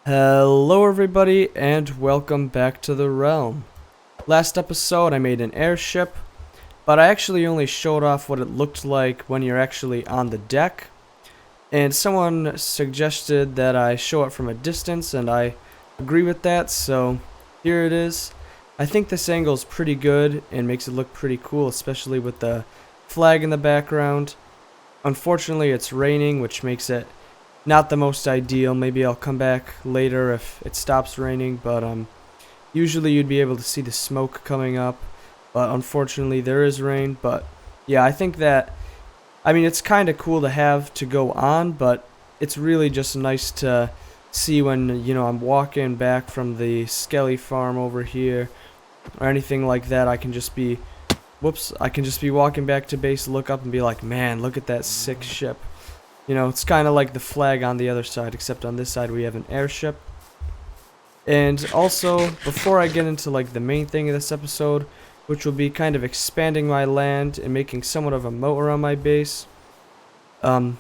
Hello everybody and welcome back to the realm. Last episode I made an airship, but I actually only showed off what it looked like when you're actually on the deck. And someone suggested that I show it from a distance, and I agree with that, so here it is. I think this angle is pretty good and makes it look pretty cool, especially with the flag in the background. Unfortunately it's raining, which makes it not the most ideal. Maybe I'll come back later if it stops raining, but usually you'd be able to see the smoke coming up, but unfortunately there is rain. But yeah, I think that, I mean, it's kind of cool to have to go on, but it's really just nice to see when, you know, I'm walking back from the Skelly farm over here or anything like that. I can just be walking back to base, look up and be like, man, look at that sick ship. You know, it's kind of like the flag on the other side, except on this side we have an airship. And also, before I get into like the main thing of this episode, which will be kind of expanding my land and making somewhat of a moat around my base, I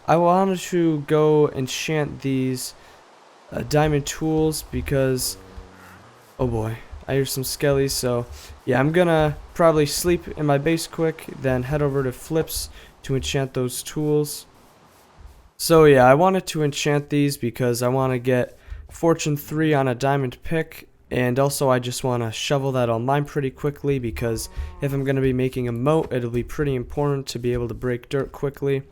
wanted to go enchant these diamond tools because, oh boy, I hear some skellies. So yeah, I'm gonna probably sleep in my base quick, then head over to Flips to enchant those tools. So yeah, I wanted to enchant these because I want to get Fortune 3 on a diamond pick, and also I just want to shovel that on mine pretty quickly because if I'm going to be making a moat, it'll be pretty important to be able to break dirt quickly.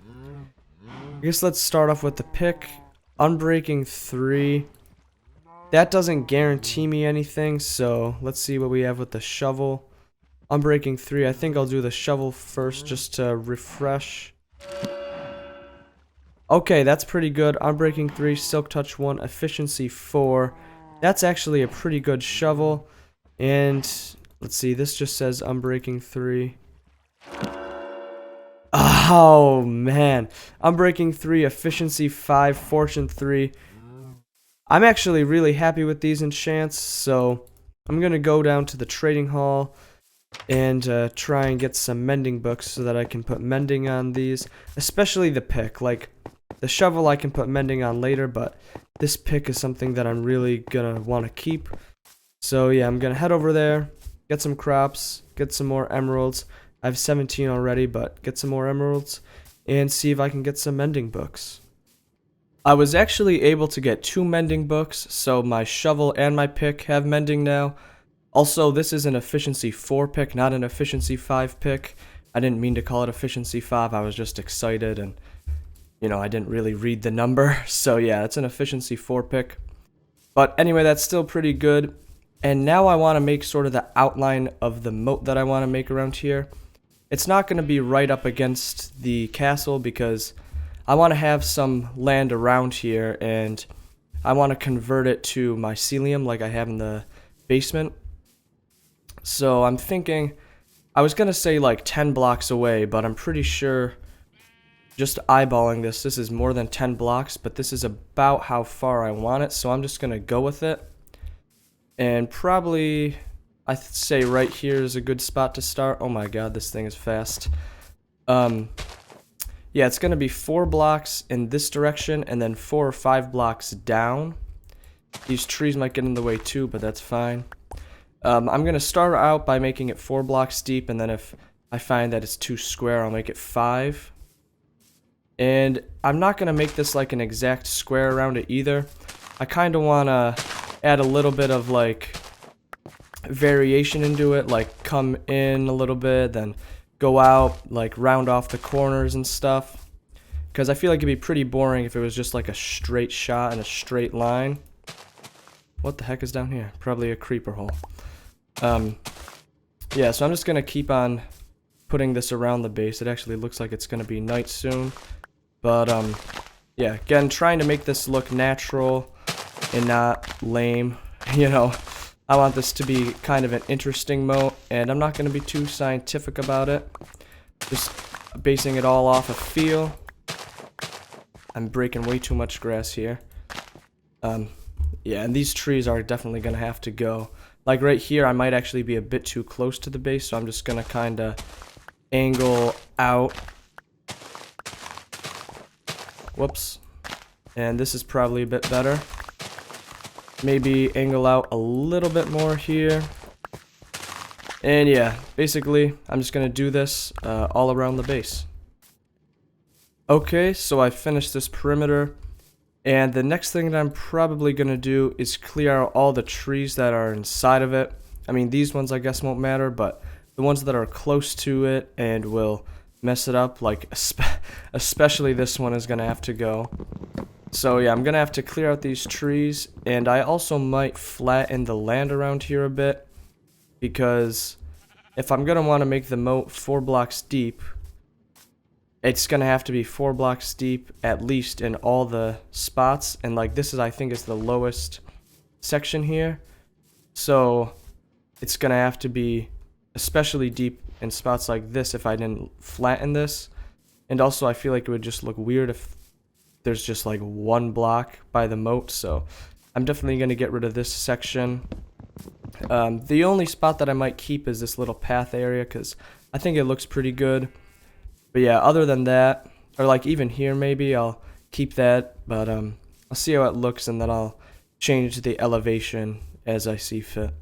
I guess let's start off with the pick. Unbreaking 3. That doesn't guarantee me anything, so let's see what we have with the shovel. Unbreaking 3, I think I'll do the shovel first just to refresh. Okay, that's pretty good. Unbreaking 3, Silk Touch 1, Efficiency 4. That's actually a pretty good shovel. And let's see, this just says Unbreaking 3. Oh man, Unbreaking 3, Efficiency 5, Fortune 3. I'm actually really happy with these enchants, so I'm gonna go down to the trading hall and try and get some mending books so that I can put mending on these, especially the pick. Like, the shovel I can put mending on later, but this pick is something that I'm really gonna want to keep. So yeah, I'm gonna head over there, get some crops, get some more emeralds. I have 17 already, but get some more emeralds and see if I can get some mending books. I was actually able to get 2 mending books, so my shovel and my pick have mending now. Also, this is an efficiency 4 pick, not an efficiency 5 pick. I didn't mean to call it efficiency 5, I was just excited and, you know, I didn't really read the number. So yeah, it's an efficiency 4 pick. But anyway, that's still pretty good. And now I want to make sort of the outline of the moat that I want to make around here. It's not going to be right up against the castle because I want to have some land around here and I want to convert it to mycelium like I have in the basement. So I'm thinking, I was going to say like 10 blocks away, but I'm pretty sure, just eyeballing this is more than 10 blocks, but this is about how far I want it, so I'm just going to go with it. And probably, I'd say right here is a good spot to start. Oh my god, this thing is fast. Yeah, it's going to be 4 blocks in this direction, and then 4 or 5 blocks down. These trees might get in the way too, but that's fine. I'm going to start out by making it 4 blocks deep, and then if I find that it's too square, I'll make it 5. And I'm not going to make this like an exact square around it either. I kind of want to add a little bit of like variation into it, like come in a little bit, then go out, like round off the corners and stuff. Because I feel like it'd be pretty boring if it was just like a straight shot and a straight line. What the heck is down here? Probably a creeper hole. Yeah, so I'm just going to keep on putting this around the base. It actually looks like it's going to be night soon. But, yeah, again, trying to make this look natural and not lame. You know, I want this to be kind of an interesting moat, and I'm not going to be too scientific about it. Just basing it all off of feel. I'm breaking way too much grass here. Yeah, and these trees are definitely going to have to go. Like right here, I might actually be a bit too close to the base, so I'm just going to kind of angle out. Whoops. And this is probably a bit better. maybe angle out a little bit more here. And yeah, basically, I'm just going to do this all around the base. Okay, so I finished this perimeter. And the next thing that I'm probably going to do is clear out all the trees that are inside of it. I mean, these ones I guess won't matter, but the ones that are close to it and will mess it up, like especially this one is going to have to go. So yeah, I'm going to have to clear out these trees, and I also might flatten the land around here a bit, because if I'm going to want to make the moat 4 blocks deep, it's going to have to be 4 blocks deep at least in all the spots, and like this is, I think, is the lowest section here. So it's going to have to be especially deep in spots like this if I didn't flatten this. And also I feel like it would just look weird if there's just like 1 block by the moat, so I'm definitely going to get rid of this section. The only spot that I might keep is this little path area, because I think it looks pretty good. But yeah, other than that, or like even here maybe, I'll keep that, but I'll see how it looks, and then I'll change the elevation as I see fit.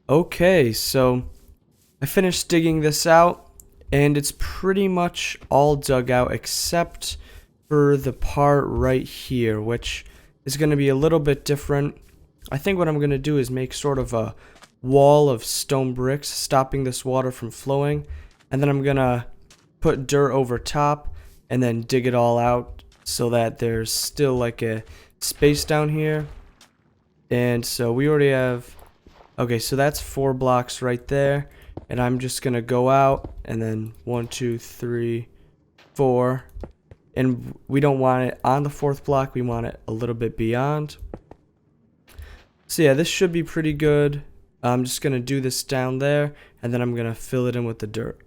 Okay, so I finished digging this out, and it's pretty much all dug out except for the part right here, which is going to be a little bit different. I think what I'm going to do is make sort of a wall of stone bricks stopping this water from flowing, and then I'm going to put dirt over top and then dig it all out so that there's still like a space down here. And so we already have, okay, so that's 4 blocks right there, and I'm just gonna go out and then 1, 2, 3, 4, and we don't want it on the 4th block, we want it a little bit beyond. So yeah, this should be pretty good. I'm just gonna do this down there, and then I'm gonna fill it in with the dirt.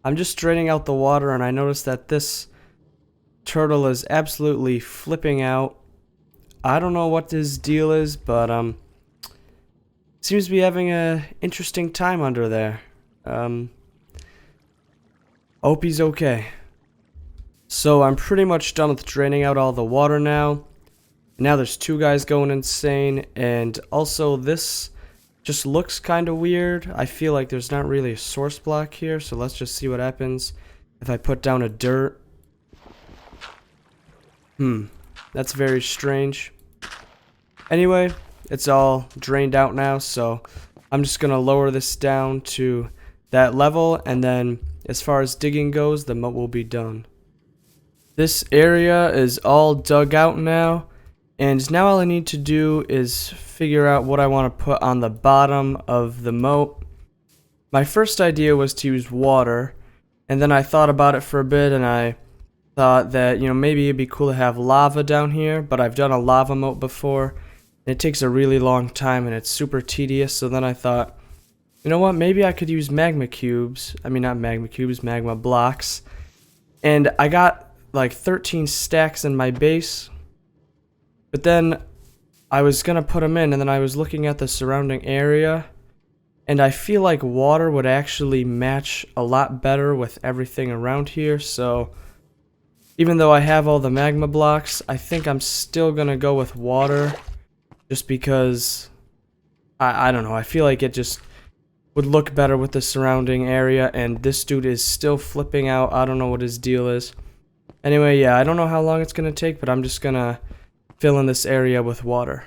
I'm just draining out the water, and I noticed that this turtle is absolutely flipping out. I don't know what this deal is, but seems to be having a interesting time under there. Hope he's okay. So I'm pretty much done with draining out all the water now. Now there's 2 guys going insane, and also this just looks kind of weird. I feel like there's not really a source block here, so let's just see what happens if I put down a dirt. That's very strange. Anyway, it's all drained out now, so I'm just gonna lower this down to that level, and then as far as digging goes, the moat will be done. This area is all dug out now, and now all I need to do is figure out what I want to put on the bottom of the moat. My first idea was to use water, and then I thought about it for a bit, and I thought that, maybe it'd be cool to have lava down here, but I've done a lava moat before, and it takes a really long time, and it's super tedious, so then I thought, you know what, maybe I could use magma cubes. I mean, not magma cubes, magma blocks. And I got like 13 stacks in my base, but then I was gonna put them in, and then I was looking at the surrounding area, and I feel like water would actually match a lot better with everything around here, so even though I have all the magma blocks, I think I'm still gonna go with water, just because, I don't know, I feel like it just would look better with the surrounding area, and this dude is still flipping out. I don't know what his deal is. Anyway, yeah, I don't know how long it's gonna take, but I'm just gonna fill in this area with water.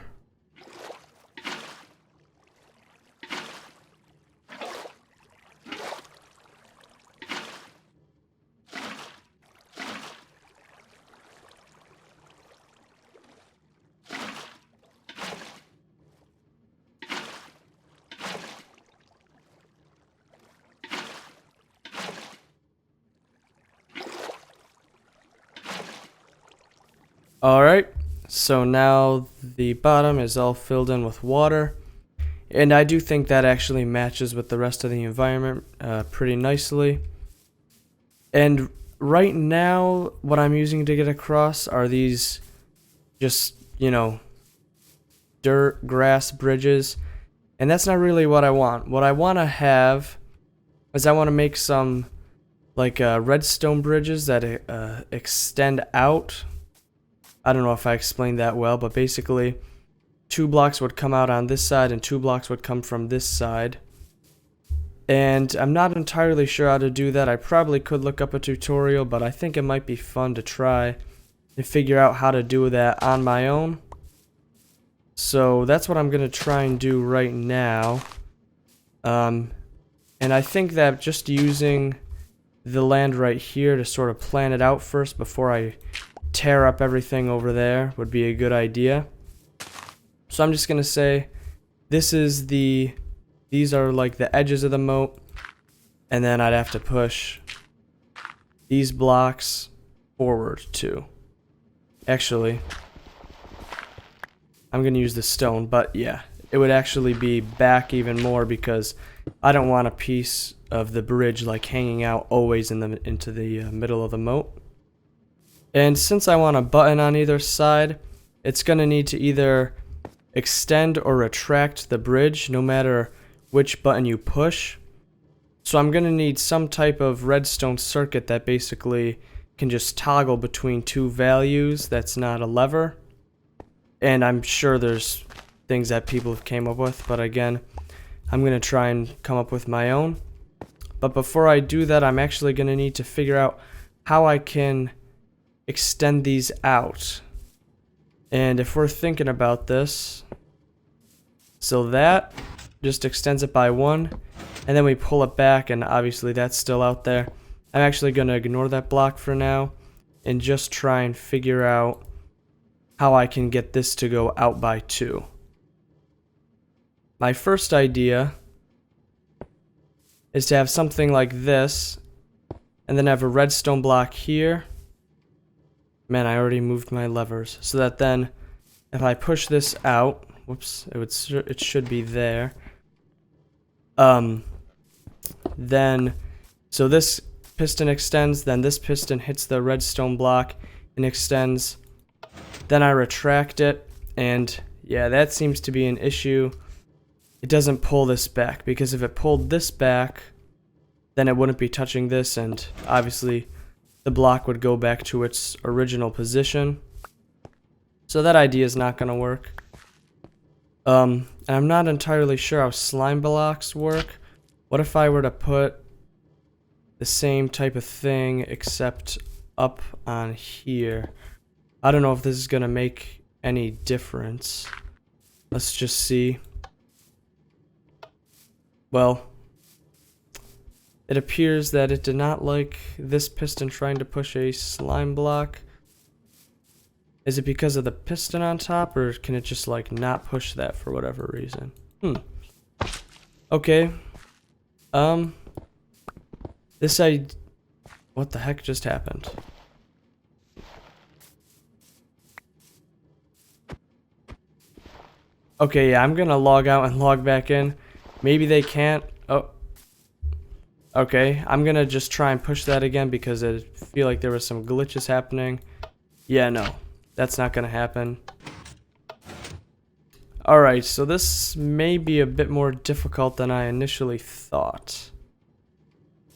Alright, so now the bottom is all filled in with water, and I do think that actually matches with the rest of the environment pretty nicely. And right now, what I'm using to get across are these just, dirt, grass bridges, and that's not really what I want. What I want to have is I want to make some like redstone bridges that extend out. I don't know if I explained that well, but basically 2 blocks would come out on this side and 2 blocks would come from this side. And I'm not entirely sure how to do that. I probably could look up a tutorial, but I think it might be fun to try and figure out how to do that on my own. So that's what I'm going to try and do right now. And I think that just using the land right here to sort of plan it out first before I tear up everything over there would be a good idea. So I'm just gonna say these are like the edges of the moat, and then I'd have to push these blocks forward too. Actually, I'm gonna use the stone, but yeah, it would actually be back even more because I don't want a piece of the bridge like hanging out always into the middle of the moat. And since I want a button on either side, it's going to need to either extend or retract the bridge no matter which button you push. So I'm going to need some type of redstone circuit that basically can just toggle between 2 values that's not a lever. And I'm sure there's things that people have came up with, but again, I'm going to try and come up with my own. But before I do that, I'm actually going to need to figure out how I can extend these out. And if we're thinking about this, so that just extends it by 1, and then we pull it back, and obviously that's still out there. I'm actually going to ignore that block for now and just try and figure out how I can get this to go out by 2. My first idea is to have something like this, and then have a redstone block here. Man, I already moved my levers, so that then if I push this out, whoops, it should be there. Then so this piston extends, then this piston hits the redstone block and extends. Then I retract it, and yeah, that seems to be an issue. It doesn't pull this back, because if it pulled this back, then it wouldn't be touching this, and obviously the block would go back to its original position. So that idea is not going to work. And I'm not entirely sure how slime blocks work. What if I were to put the same type of thing except up on here? I don't know if this is going to make any difference. Let's just see. Well, It appears that it did not like this piston trying to push a slime block. Is it because of the piston on top, or can it just like not push that for whatever reason? Okay. What the heck just happened? Okay, yeah, I'm gonna log out and log back in. Maybe they can't. Oh. Okay, I'm gonna just try and push that again because I feel like there was some glitches happening. Yeah, no. That's not gonna happen. Alright, so this may be a bit more difficult than I initially thought.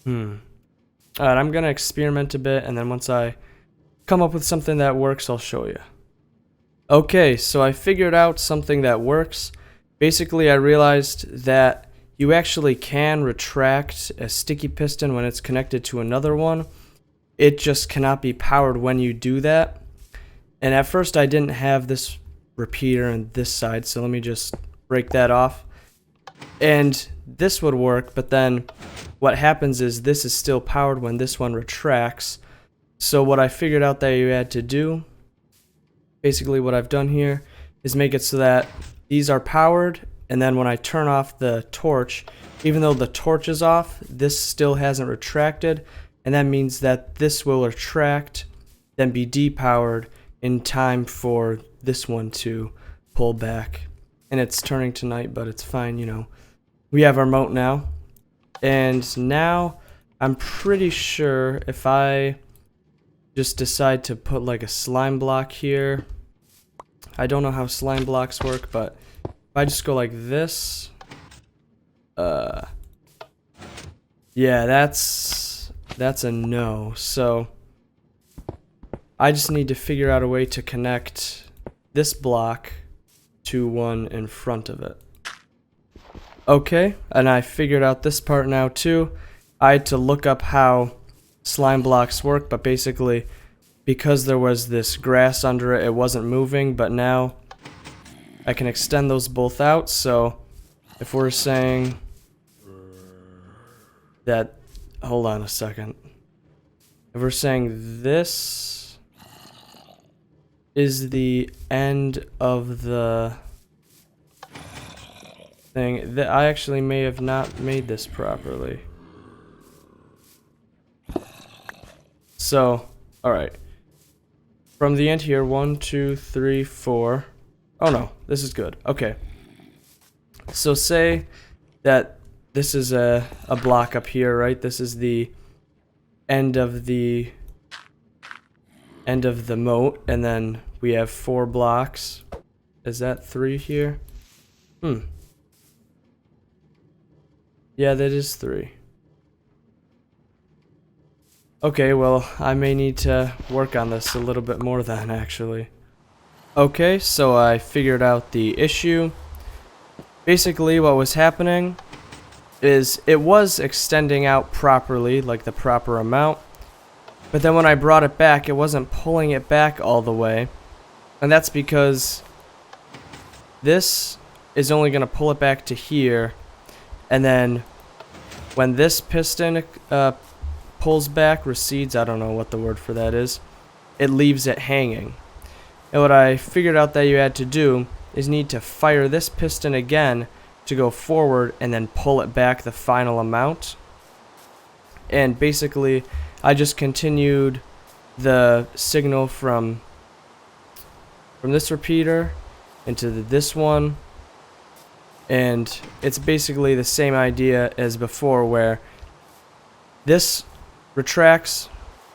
Alright, I'm gonna experiment a bit, and then once I come up with something that works, I'll show you. Okay, so I figured out something that works. Basically, I realized that you actually can retract a sticky piston when it's connected to another one. It just cannot be powered when you do that. And at first I didn't have this repeater on this side, so let me just break that off. And this would work, but then what happens is this is still powered when this one retracts. So what I figured out that you had to do, basically what I've done here, is make it so that these are powered, and then when I turn off the torch, even though the torch is off, this still hasn't retracted, and that means that this will retract, then be depowered in time for this one to pull back. And it's turning to night, but it's fine, you know. We have our moat now, and now I'm pretty sure if I just decide to put like a slime block here, I don't know how slime blocks work, but if I just go like this, yeah, that's a no. So I just need to figure out a way to connect this block to one in front of it. Okay, and I figured out this part now too. I had to look up how slime blocks work, but basically because there was this grass under it, it wasn't moving, but now I can extend those both out. So if we're saying that, hold on a second. If we're saying this is the end of the thing, that I actually may have not made this properly. So, alright. From the end here, 1, 2, 3, 4. Oh no, this is good. Okay. So say that this is a block up here, right? This is the end of the moat, and then we have 4 blocks. Is that 3 here? Yeah, that is 3. Okay, well, I may need to work on this a little bit more then, actually. Okay, so I figured out the issue. Basically, what was happening is it was extending out properly, like the proper amount, but then when I brought it back, it wasn't pulling it back all the way, and that's because this is only going to pull it back to here, and then when this piston pulls back, recedes, I don't know what the word for that is, it leaves it hanging. And what I figured out that you had to do is need to fire this piston again to go forward and then pull it back the final amount. And basically I just continued the signal from this repeater into this one, and it's basically the same idea as before, where this retracts,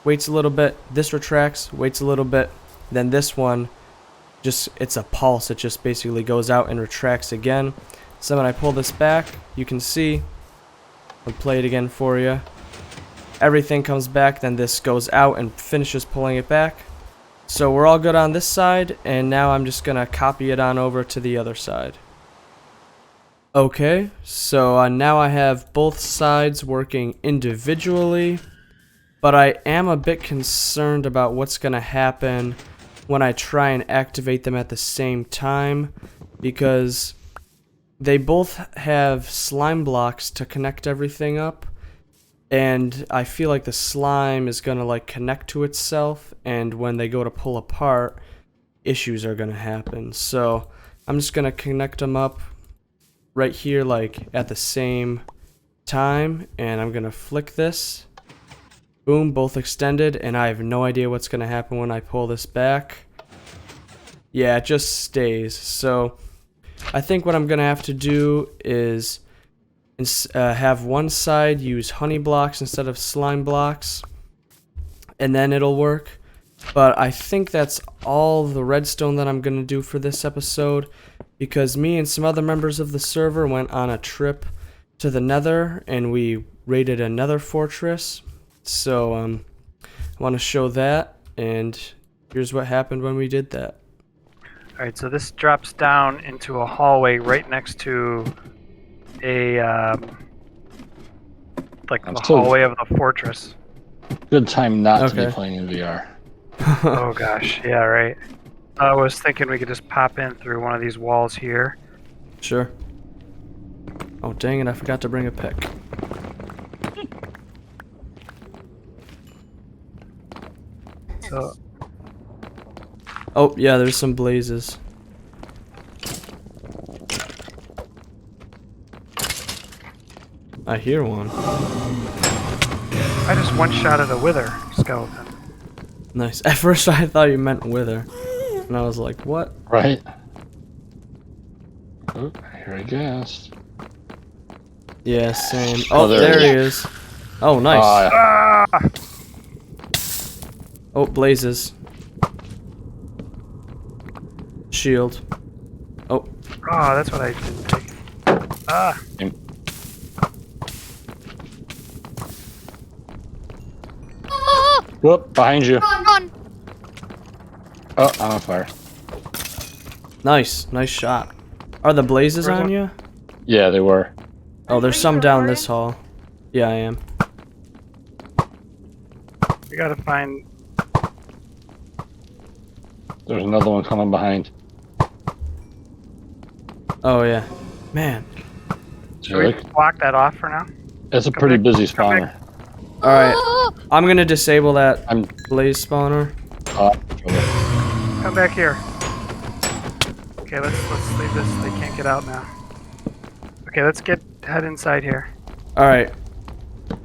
waits a little bit, this retracts, waits a little bit, then this one just, it's a pulse, it just basically goes out and retracts again. So when I pull this back, you can see, I'll play it again for you, everything comes back, then this goes out and finishes pulling it back. So we're all good on this side, and now I'm just gonna copy it on over to the other side. Okay, so now I have both sides working individually, but I am a bit concerned about what's gonna happen when I try and activate them at the same time, because they both have slime blocks to connect everything up, and I feel like the slime is gonna like connect to itself, and when they go to pull apart, issues are gonna happen. So I'm just gonna connect them up right here, like at the same time, and I'm gonna flick this. Boom, both extended, and I have no idea what's gonna happen when I pull this back. Yeah, it just stays. So I think what I'm gonna have to do is have one side use honey blocks instead of slime blocks, and then it'll work. But I think that's all the redstone that I'm gonna do for this episode, because me and some other members of the server went on a trip to the Nether and we raided a Nether Fortress. So I want to show that, and here's what happened when we did that. Alright, so this drops down into a hallway right next to a the hallway of the fortress. Good time not to Okay. be playing in VR. Oh gosh, yeah, right. I was thinking we could just pop in through one of these walls here. Sure. Oh dang it, I forgot to bring a pick. So, Oh yeah, there's some blazes. I hear one. I just one-shotted a wither skeleton. Nice. At first I thought you meant wither, and I was like, what? Right? Oh, here I guess. Yeah, same. Oh, there there he he is. Oh, nice. Ah! Oh, blazes. Shield. Oh, Oh, that's what I didn't take. Ah! Whoop, behind you. Run! Oh, I'm on fire. nice. Nice shot. Are the blazes Where's on one? you? Yeah, they were. Oh, there's Are you some down recording? this hall. Yeah, I am. We gotta find... There's another one coming behind. Oh, yeah. Man. Should we block that off for now? It's a Come pretty back, busy come spawner. back. Alright. Oh, I'm gonna disable that I'm. blaze spawner. Come back here. Okay, let's leave this. They can't get out now. Okay, let's head inside here. Alright.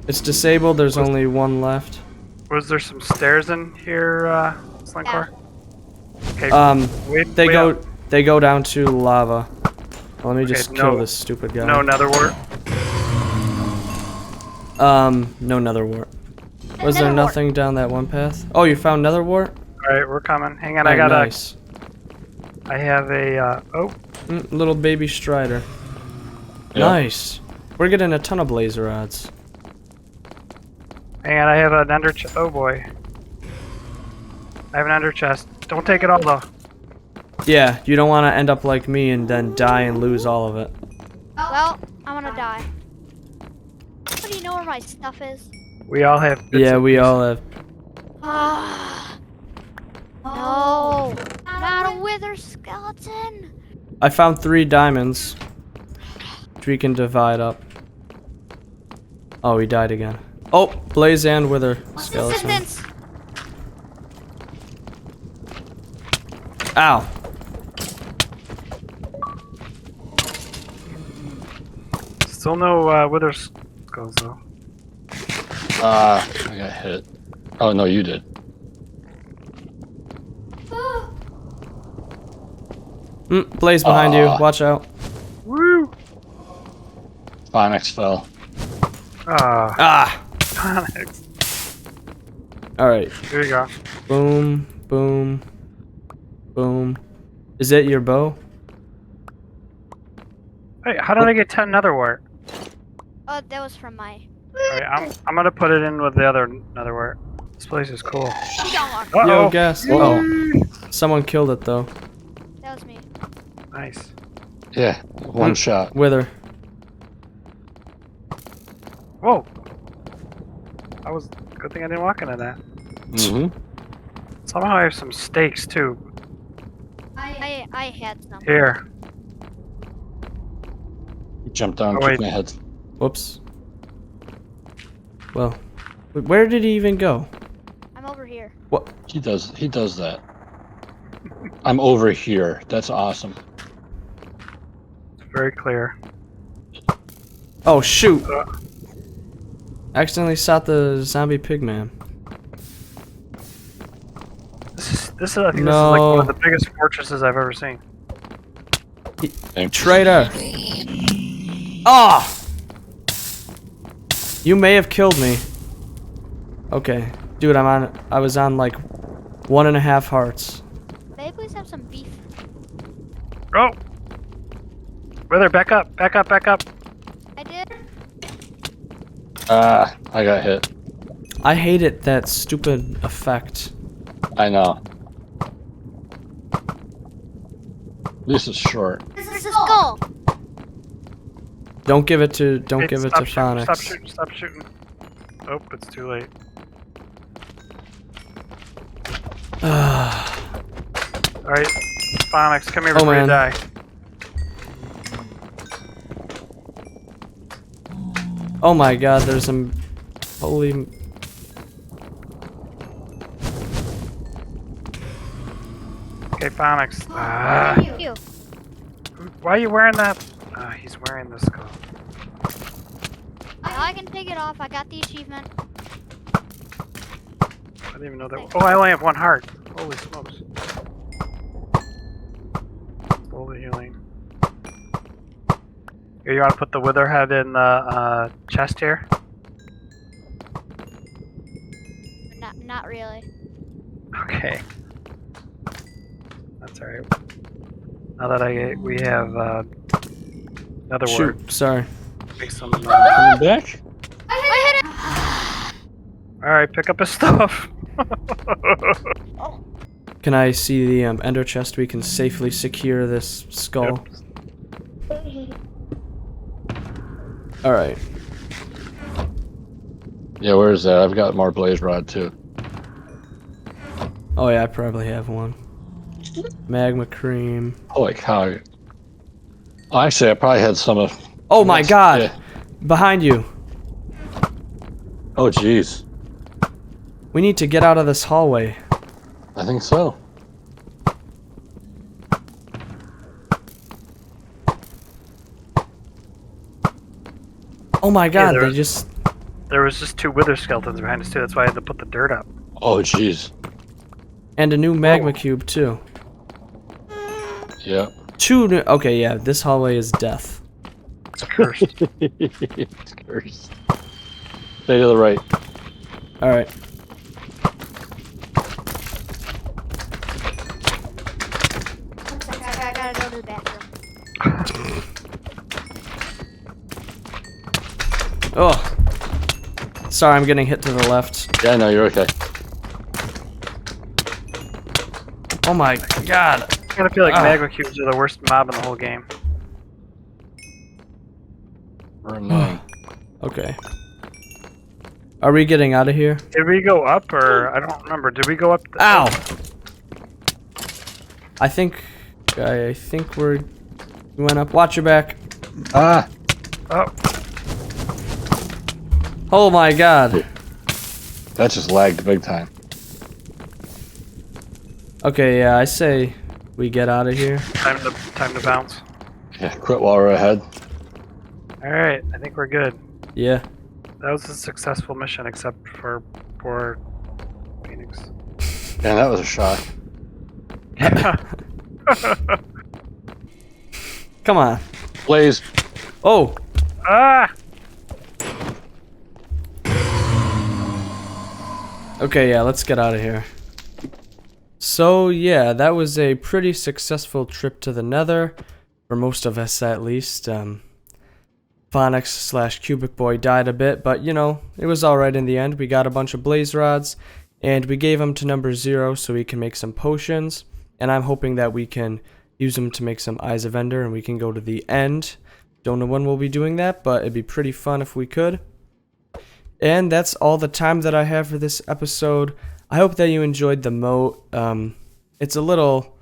It's disabled. There's only one left. Was there some stairs in here, Slinkor? Okay. Wait, They wait go up. they go down to lava. Let me Okay, just no- kill this stupid guy. No nether wart. No nether wart. Was there Nether wart. nothing down that one path? Oh, you found nether wart? Alright, we're coming. Hang on, Oh, I got nice. I have a, oh, Little baby strider. Yeah. Nice. We're getting a ton of blazer rods. hang on, I have an ender oh boy. I have an ender chest. Don't take it all though. Yeah, you don't want to end up like me and then die and lose all of it. well, I'm gonna die. How do you know where my stuff is? We all have bits Yeah, and we pieces. all have. Ah, no, not a wither skeleton. I found 3 diamonds, which we can divide up. Oh, he died again. Oh, blaze and wither skeleton. Assistance. Ow. Still no wither skulls though. I got hit. Oh, no, you did. Blaze behind you. Aw. Watch out. Woo! Phonics fell. Ah, Ah. Onyx. All right. Here we go. Boom. Boom. Boom. Is that your bow? Hey, how did I get 10 nether wart? Oh, that was from my. Alright, I'm gonna put it in with the other nether wart. This place is cool. Dog. Uh-oh. Yo, guess. Oh, someone killed it though. That was me. Nice. Yeah, one shot. Wither. Whoa! Good thing I didn't walk into that. Mm-hmm. Somehow I have some steaks too. I had some. Here. He jumped down, Oh, took wait. my head. Whoops. Well, where did he even go? I'm over here. What? He does that. I'm over here. That's awesome. It's very clear. Oh, shoot. Uh, Accidentally shot the zombie pigman. this is I think this is like No. one of the biggest fortresses I've ever seen. Thanks. Traitor. Ah! You may have killed me. Okay. Dude, I was on like 1.5 hearts. May I please have some beef? Oh! Brother, back up, back up, back up. I did. I got hit. I hate it, that stupid effect. I know. This is short. This is a skull. Don't give it to Hey, Phonics. Stop shooting, stop shooting. Oh, it's too late. Alright, Phonics, come here Oh, before you man. die. Oh my god, there's some holy. Okay, Phonics. Phew. Why are you wearing that? He's wearing the skull. Now I can take it off. I got the achievement. I didn't even know that. Oh, I only have 1 heart. Holy smokes. Slowly healing. Here, you want to put the wither head in the chest here? Not really. Okay. That's alright. Now that we have another word, Shoot, sorry. make some. Coming back? I hit it. Alright, pick up his stuff. Can I see the ender chest? We can safely secure this skull. Alright. Yeah, where is that? I've got more blaze rod too. Oh yeah, I probably have one. Magma cream. Holy cow. Oh, actually, I probably had some of. Oh my god! Yeah. Behind you. Oh, jeez. We need to get out of this hallway. I think so. Oh my god, there they was- just... There was just 2 wither skeletons behind us too. That's why I had to put the dirt up. Oh, jeez. And a new magma cube too. Yeah. 2 new... Okay, yeah, this hallway is death. It's cursed. It's cursed. Stay to the right. Alright. I gotta go to the bathroom. Oh. Sorry, I'm getting hit to the left. Yeah, no, you're okay. Oh my god. I kind of feel like magma cubes are the worst mob in the whole game. We're annoying. Okay. Are we getting out of here? Did we go up or I don't remember? Did we go up? Ow! I think we went up. Watch your back. Ah! Oh, Oh my god. That just lagged big time. Okay, yeah, I say we get out of here. time to bounce. Yeah, quit while we're ahead. All right, I think we're good. Yeah. That was a successful mission, except for poor Phoenix. Man, that was a shock. Come on. Blaze. Oh. Ah! Okay, yeah, let's get out of here. So, yeah, that was a pretty successful trip to the Nether. For most of us, at least. Phonics/Cubic Boy died a bit, but, you know, it was alright in the end. We got a bunch of blaze rods, and we gave them to number 0 so we can make some potions. And I'm hoping that we can use them to make some Eyes of Ender, and we can go to the end. Don't know when we'll be doing that, but it'd be pretty fun if we could. And that's all the time that I have for this episode. I hope that you enjoyed the moat. It's a little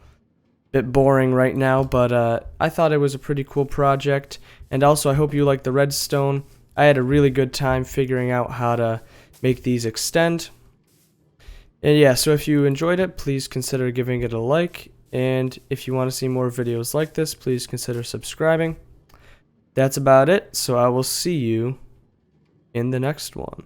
bit boring right now, but I thought it was a pretty cool project. And also, I hope you like the redstone. I had a really good time figuring out how to make these extend. And yeah, so if you enjoyed it, please consider giving it a like. And if you want to see more videos like this, please consider subscribing. That's about it, so I will see you in the next one.